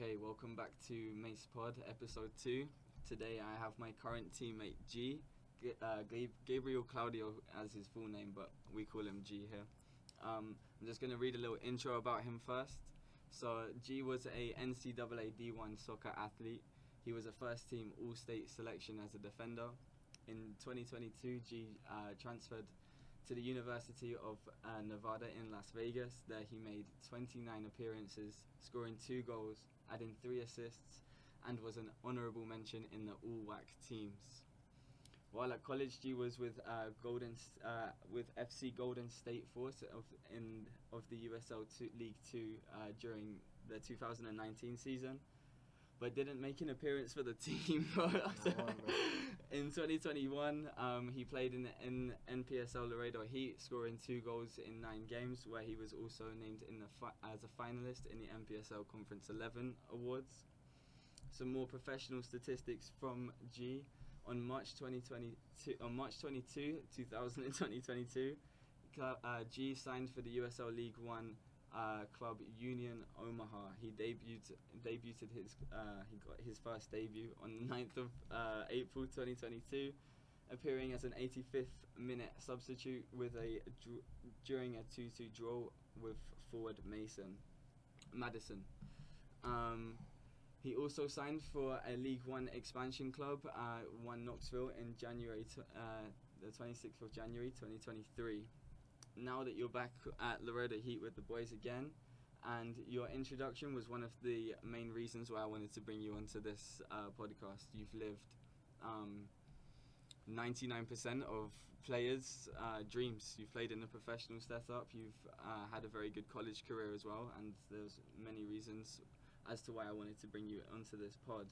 Okay, welcome back to Mase Pod, episode 2. Today I have my current teammate G, Gabriel Claudio as his full name, but we call him G here. I'm just going to read a little intro about him first. So G was a NCAA D1 soccer athlete. He was a first team all-state selection as a defender. In 2022, G transferred to the University of Nevada in Las Vegas. There he made 29 appearances, scoring 2 goals, adding 3 assists, and was an honorable mention in the all-WAC teams. While at college, G was with FC Golden State Force of the USL League 2 during the 2019 season, but didn't make an appearance for the team. In 2021, he played in NPSL Laredo Heat, scoring 2 goals in 9 games, where he was also named as a finalist in the NPSL Conference 11 Awards. Some more professional statistics from G. On March 22, 2022, G signed for the USL League 1 club Union Omaha. He debuted he got his first debut on the 9th of April 2022, appearing as an 85th minute substitute during a 2-2 draw with forward Madison. He also signed for a League 1 expansion club, One Knoxville, in January, the 26th of January 2023. Now that you're back at Laredo Heat with the boys again, and your introduction was one of the main reasons why I wanted to bring you onto this podcast. You've lived 99% of players' dreams. You've played in a professional setup. You've had a very good college career as well, and there's many reasons as to why I wanted to bring you onto this pod.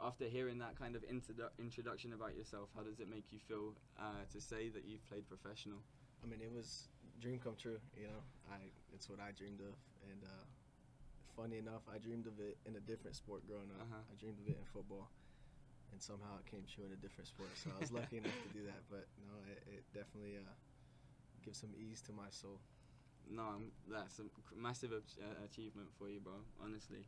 After hearing that kind of introduction about yourself, how does it make you feel to say that you've played professional? I mean, it was a dream come true, you know. It's what I dreamed of, and funny enough, I dreamed of it in a different sport growing up. I dreamed of it in football, and somehow it came true in a different sport. So I was lucky enough to do that, but no, it definitely gives some ease to my soul. No, that's a massive achievement for you, bro, honestly.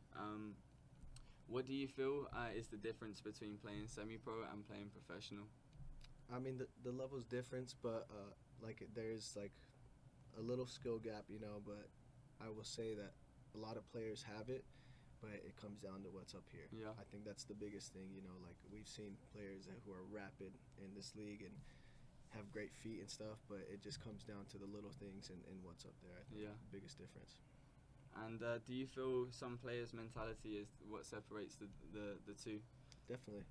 What do you feel is the difference between playing semi-pro and playing professional? I mean, the level's different, but there's like a little skill gap, you know, but I will say that a lot of players have it, but it comes down to what's up here. Yeah. I think that's the biggest thing, you know, like we've seen players who are rapid in this league and have great feet and stuff, but it just comes down to the little things and what's up there. I think the biggest difference. And do you feel some players' mentality is what separates the two? Definitely.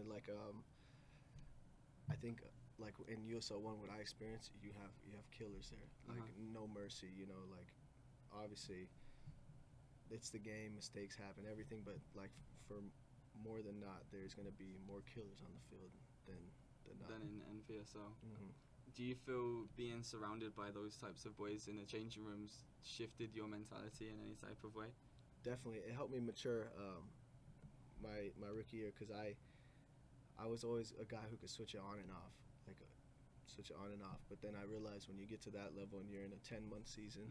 Like I think like in USL 1, what I experienced, you have killers there, like no mercy. You know, like obviously it's the game, mistakes happen, everything, but like for more than not, there's going to be more killers on the field than not. Than in NPSL. Mm-hmm. Do you feel being surrounded by those types of boys in the changing rooms shifted your mentality in any type of way? Definitely, it helped me mature my rookie year, because I was always a guy who could switch it on and off, but then I realized when you get to that level and you're in a 10-month season,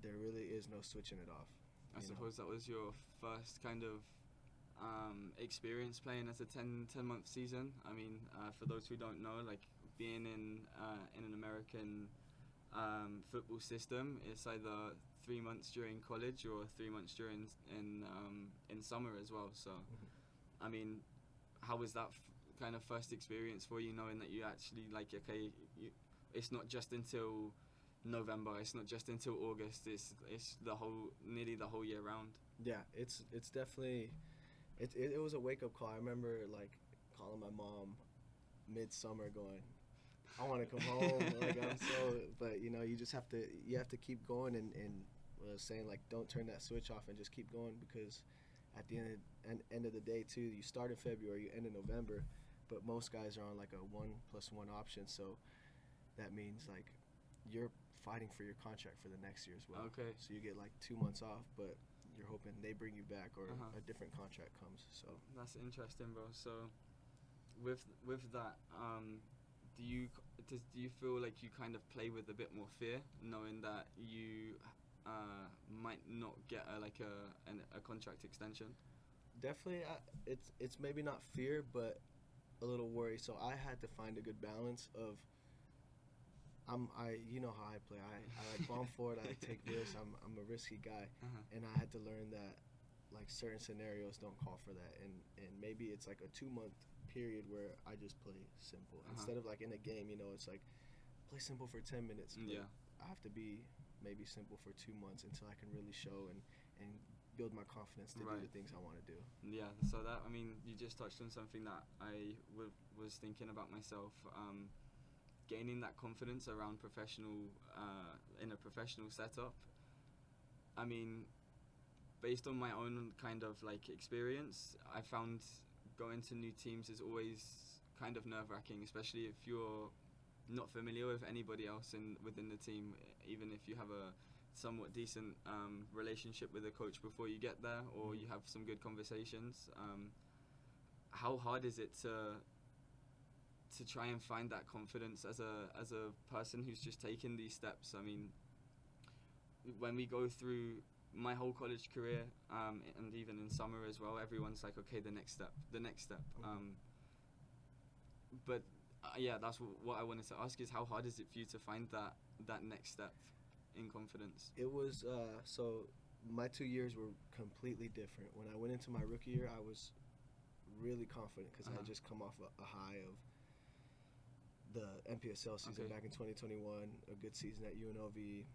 there really is no switching it off. I suppose that was your first kind of experience playing as a 10-month season. I mean, for those who don't know, like being in an American football system, it's either 3 months during college or 3 months during in summer as well. So, I mean, how was that kind of first experience for you, knowing that you actually it's not just until November, it's not just until August, it's nearly the whole year round? Yeah, it's definitely it was a wake up call. I remember like calling my mom midsummer going, I want to come home. But you know, you have to keep going and saying like, don't turn that switch off and just keep going, because at the end of the day too, you start in February, you end in November, but most guys are on like a 1+1 option, so that means like you're fighting for your contract for the next year as well. Okay. So you get like 2 months off, but you're hoping they bring you back or a different contract comes. So that's interesting, bro. So with that, do you feel like you kind of play with a bit more fear, knowing that you might not get a contract extension? Definitely, it's maybe not fear, but a little worry. So I had to find a good balance of you know how I play. I like bomb forward. I take risks. I'm a risky guy, and I had to learn that like certain scenarios don't call for that, and maybe it's like a 2-month period where I just play simple instead of like in a game. You know, it's like play simple for 10 minutes. Yeah. I have to be maybe simple for 2 months until I can really show and build my confidence to do the things I want to do. Yeah, so that, I mean, you just touched on something that I was thinking about myself. Gaining that confidence around in a professional setup. I mean, based on my own kind of like experience, I found going to new teams is always kind of nerve-wracking, especially if you're not familiar with anybody else within the team, even if you have a somewhat decent relationship with the coach before you get there, or you have some good conversations. How hard is it to try and find that confidence as a person who's just taken these steps? I mean, when we go through my whole college career, and even in summer as well, everyone's like, okay, the next step. But yeah, that's what I wanted to ask is, how hard is it for you to find that next step in confidence? It was so my 2 years were completely different. When I went into my rookie year, I was really confident because I had just come off a high of the NPSL season back in 2021, a good season at UNLV.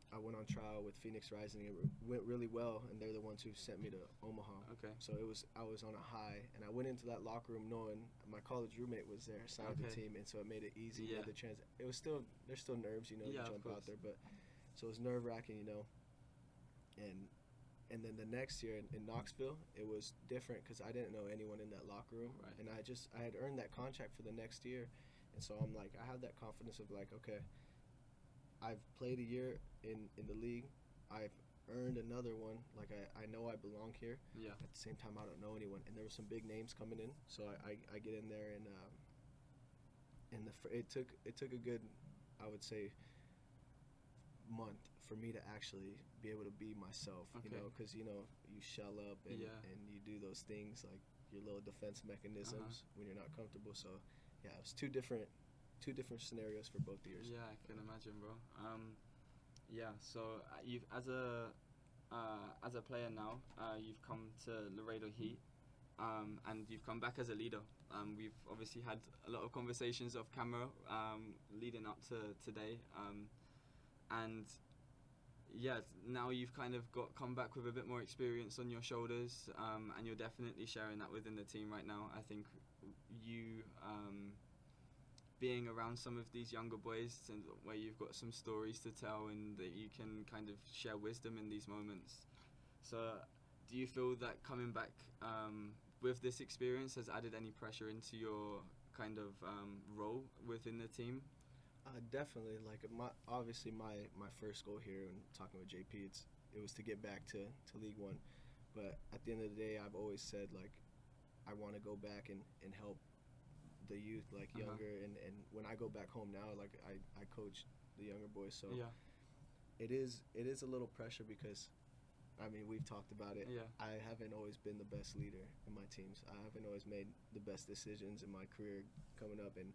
I went on trial with Phoenix Rising. It went really well, and they're the ones who sent me to Omaha. Okay. So I was on a high, and I went into that locker room knowing my college roommate was there, signed the team, and so it made it easy. Yeah. It was still, there's still nerves, you know, to jump out there, but so it was nerve-wracking, you know. And then the next year in Knoxville, it was different because I didn't know anyone in that locker room, and I had earned that contract for the next year, and so I'm like, I have that confidence of like, okay, I've played a year in the league. I've earned another one. Like I know I belong here. Yeah. At the same time, I don't know anyone, and there were some big names coming in. So I get in there, and it took a good, I would say, month for me to actually be able to be myself. You know, because you shell up and you do those things like your little defense mechanisms when you're not comfortable. So yeah, it was two different scenarios for both years. Yeah, I can imagine, bro. Yeah, so you've as a player now, you've come to Laredo Heat, and you've come back as a leader. We've obviously had a lot of conversations off camera leading up to today, and yeah, now you've kind of come back with a bit more experience on your shoulders, and you're definitely sharing that within the team right now. I think you being around some of these younger boys, and where you've got some stories to tell and that you can kind of share wisdom in these moments. So do you feel that coming back with this experience has added any pressure into your kind of role within the team? Definitely. Like obviously my first goal here, and talking with JP, it was to get back to League One. But at the end of the day, I've always said like I want to go back and help the youth, like younger, and when I go back home now, like I coach the younger boys, so yeah, it is a little pressure because I mean we've talked about it. Yeah. I haven't always been the best leader in my teams. I haven't always made the best decisions in my career coming up, and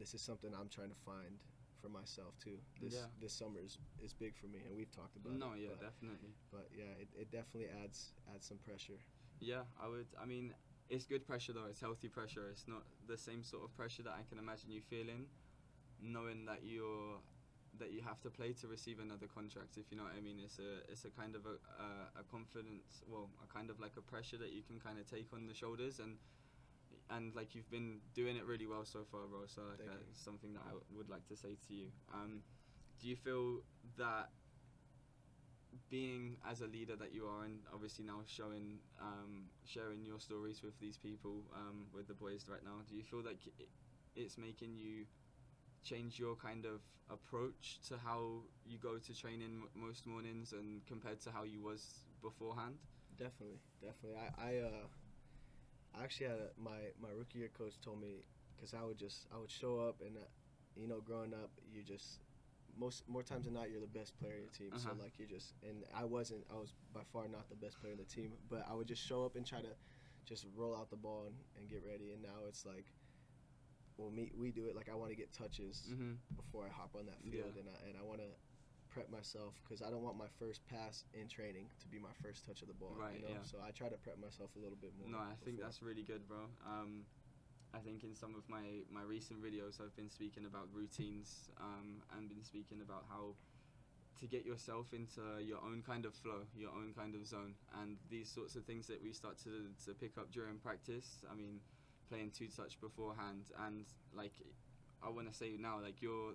this is something I'm trying to find for myself too. This summer is big for me, and we've talked about it. Yeah, definitely. But yeah, it definitely adds some pressure. Yeah, I mean, it's good pressure though. It's healthy pressure. It's not the same sort of pressure that I can imagine you feeling, knowing that you have to play to receive another contract. If you know what I mean, it's a kind of a confidence, well, a kind of like a pressure that you can kind of take on the shoulders, and like you've been doing it really well so far, bro. So like it's something that I would like to say to you. Do you feel that being as a leader that you are, and obviously now sharing your stories with these people, with the boys right now, do you feel like it's making you change your kind of approach to how you go to training most mornings, and compared to how you was beforehand? Definitely. I actually had my rookie year coach told me, because I would show up, and growing up, more times than not you're the best player in your team. So like you're just, and I was by far not the best player in the team, but I would just show up and try to just roll out the ball and get ready. And now it's like, well, we do it like I want to get touches before I hop on that field, and I want to prep myself because I don't want my first pass in training to be my first touch of the ball. Right. You know? So I try to prep myself a little bit more. No, I think that's really good, bro. I think in some of my recent videos I've been speaking about routines and been speaking about how to get yourself into your own kind of flow, your own kind of zone, and these sorts of things that we start to pick up during practice. I mean, playing two-touch beforehand, and like I want to say now, like you're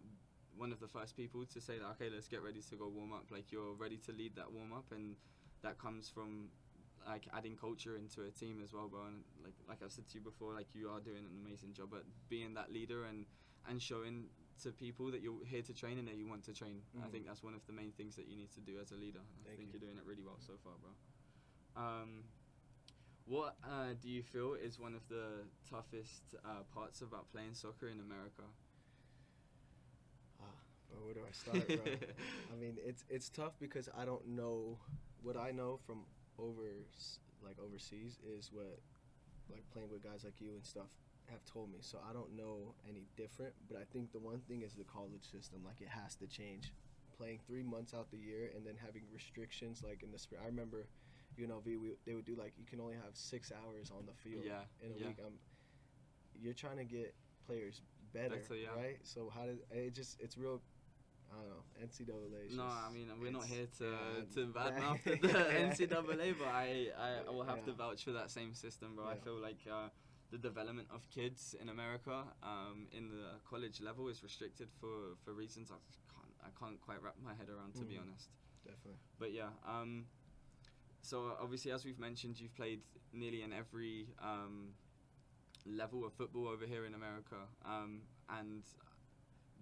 one of the first people to say that, okay, let's get ready to go warm up. Like you're ready to lead that warm up, and that comes from like adding culture into a team as well, bro. And like I've said to you before, like you are doing an amazing job at being that leader and showing to people that you're here to train and that you want to train. I think that's one of the main things that you need to do as a leader. I think you're doing it really well so far, bro. What do you feel is one of the toughest parts about playing soccer in America? Where do I start, bro? I mean, it's tough because I don't know. What I know from overseas is what like playing with guys like you and stuff have told me. So I don't know any different, but I think the one thing is the college system. Like it has to change. Playing 3 months out the year and then having restrictions like in the spring. I remember UNLV, they would do like you can only have 6 hours on the field in a week. You're trying to get players better, right? So how does it's real? I don't know, NCAA. No, I mean we're not here to badmouth the NCAA, but I will have to vouch for that same system, bro. I feel like the development of kids in America in the college level is restricted for reasons I can't quite wrap my head around, to be honest. Definitely. But yeah, so obviously as we've mentioned, you've played nearly in every level of football over here in America, and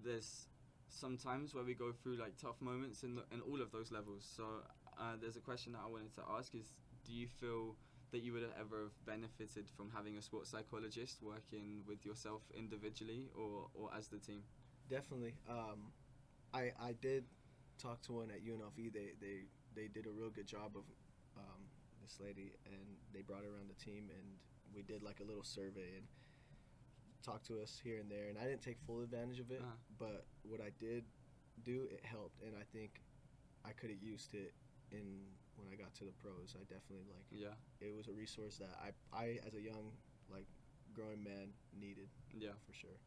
there's some times where we go through like tough moments in all of those levels. So there's a question that I wanted to ask is, do you feel that you would have ever have benefited from having a sports psychologist working with yourself individually or as the team? Definitely. I did talk to one at UNLV. They did a real good job of this lady, and they brought her around the team, and we did like a little survey and talked to us here and there, and I didn't take full advantage of it, but what I did do, it helped, and I think I could have used it when I got to the pros. I definitely it was a resource that I as a young growing man needed. For sure.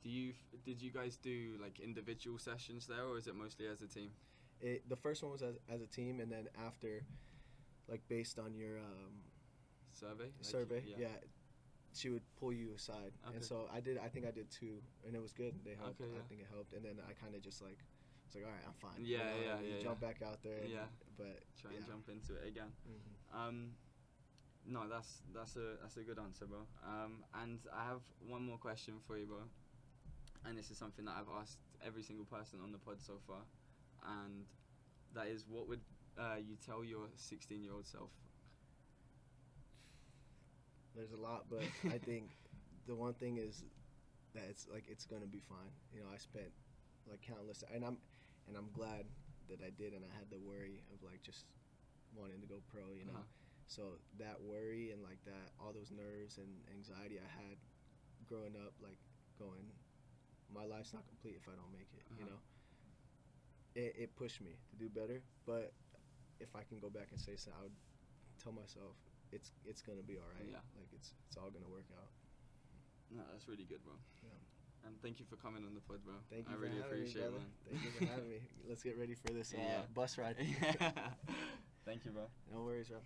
Did you guys do like individual sessions there, or is it mostly as a team? The first one was as a team, and then after, like based on your survey, she would pull you aside. And so I think I did 2, and it was good. They helped. I think it helped, and then I kind of just like was like, all right, I'm fine. You jump back out there. But try and jump into it again. No, that's a good answer, bro. And I have one more question for you, bro. And this is something that I've asked every single person on the pod so far, and that is, what would you tell your 16-year-old self? There's a lot, but I think the one thing is that it's gonna be fine. You know, I spent like countless, and I'm glad that I did, and I had the worry of like just wanting to go pro. You know, so that worry and like that, all those nerves and anxiety I had growing up, like going, my life's not complete if I don't make it. You know, it pushed me to do better. But if I can go back and say something, I would tell myself it's gonna be all right. Like it's all gonna work out. No, that's really good, bro. Yeah. And thank you for coming on the pod, bro. Thank you. I really appreciate it, man. Thank you for having me. Let's get ready for this bus ride. Thank you, bro. No worries, bro.